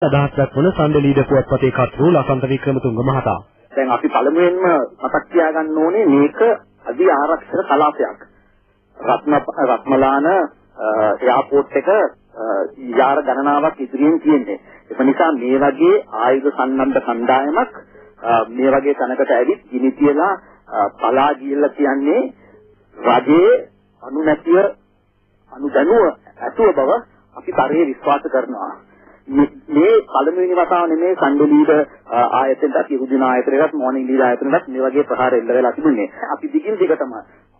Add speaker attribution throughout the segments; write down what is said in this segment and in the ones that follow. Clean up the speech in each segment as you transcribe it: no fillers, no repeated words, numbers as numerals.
Speaker 1: අදහසක් වන සම්දලීඩ පුවත්පතේ කර්තෘ ලසන්ත වික්‍රමතුංග මහතා.
Speaker 2: දැන් අපි පළමුවෙන්ම මතක් තියාගන්න ඕනේ මේක අධි ආරක්ෂක කලාපයක්. රත්මලාන එයාපෝට් එක යාර ගණනාවක් ඉදිරියෙන් තියෙන්නේ. ඒ නිසා මේ වගේ ආයුධ සන්නද්ධ කණ්ඩායමක් මේ වගේ තැනකට ඇවිත් ගිනි තියලා පලා ගියලා කියන්නේ රජයේ අනුනැතිය අනුදැනුව ඇතුව බව අපි තරයේ විශ්වාස කරනවා. මේ පළමුවෙනි වතාව නෙමේ සම්දලීඩ ආයතනට අපි උදින ආයතනයකට මොර්නිං ලීඩ් ආයතනයකට මේ වගේ ප්‍රහාර එල්ල වෙලා තිබුණේ. අපි දිගින් දිගටම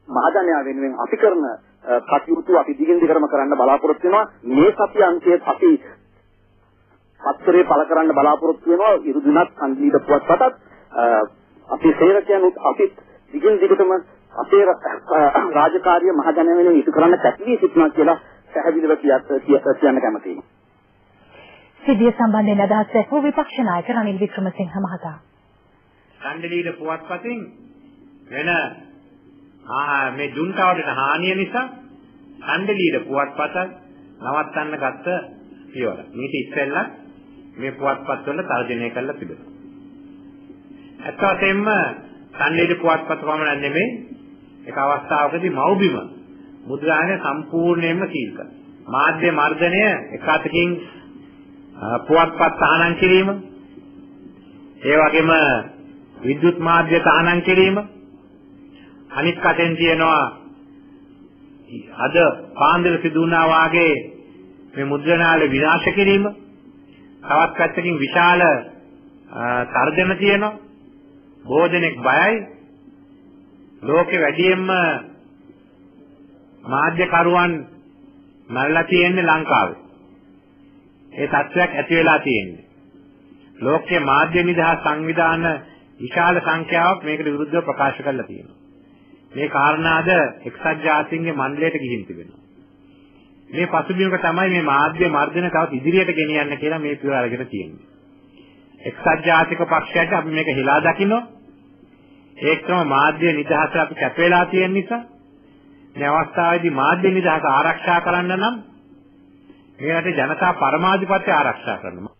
Speaker 2: මහජනයා වෙනුවෙන් අපි කරන කටයුතු අපි දිගින් දිගටම කරන්න බලාපොරොත්තු වෙනවා. මේ සතිය අන්තයේ අපි පත්තරේ පළ කරන්න බලාපොරොත්තු වෙනවා. ඉරුදිනත් සම්දලීඩ පුවත්පතත් අපි සේවකයන් අපි දිගින් දිගටම අපේ රාජකාරිය මහජනයා වෙනුවෙන් ඉටු කරන්න කැපී සිටිනවා කියලා පැහැදිලිව කියන්න කැමතියි.
Speaker 3: සිද්ධිය සම්බන්ධයෙන් අදහස් දැක්වූ විපක්ෂ නායක රනිල් වික්‍රමසිංහ මහතා.
Speaker 4: සම්දලීඩ පුවත්පතින් වෙන මේ ජුන්ටාවට හානිය නිසා සම්දලීඩ පුවත්පත නවත්තන්න ගත්ත පියවර. මේක ඉස්සෙල්ලා මේ පුවත්පත් වල තර්ජනය කරලා තිබෙනවා. ඇත්ත වශයෙන්ම සම්දලීඩ පුවත්පත පමණ නෙමෙයි එක අවස්ථාවකදී මව්බිම මුද්‍රාණය සම්පූර්ණයෙන්ම සීල් කළා. මාධ්‍ය මර්ධනය එක අතකින් පුවත්පත් තහනම් කිරීම, ඒ වගේම විද්‍යුත් මාධ්‍ය තහනම් කිරීම, අනිත් කටෙන් තියෙනවා අද පාන්දර සිදු වුණා වාගේ මේ මුද්‍රණාල විනාශ කිරීම, තවත් පැත්තකින් විශාල තර්ජන තියෙනවා. බොහෝ දෙනෙක් බයයි. ලෝකෙ වැඩියෙන්ම මාධ්‍යකරුවන් මරලා තියෙන්නේ ලංකාවේ. ඒ තත්ත්වයක් ඇති වෙලා තියෙන්නේ. ලෝකයේ මාධ්‍ය නිදහස් සංවිධාන විශාල සංඛ්‍යාවක් මේකට විරුද්ධව ප්‍රකාශ කරලා තියෙනවා. මේ කාරණාද එක්සත් ජාතීන්ගේ මණ්ඩලයට ගිහින් තිබෙනවා. මේ පසුබිමක තමයි මේ මාධ්‍ය මර්ධන තවත් ඉදිරියට ගෙනියන්න කියලා මේ පියවර අරගෙන තියෙන්නේ. එක්සත් ජාතික පක්ෂයට අපි මේක හිලා දකිනවා. ඒකම මාධ්‍ය නිදහස අපි කැප වෙලා තියෙන නිසා මේ අවස්ථාවේදී මාධ්‍ය නිදහස ආරක්ෂා කරන්න නම් මේ රටේ ජනතා පරමාධිපත්‍ය ආරක්ෂා කරනවා.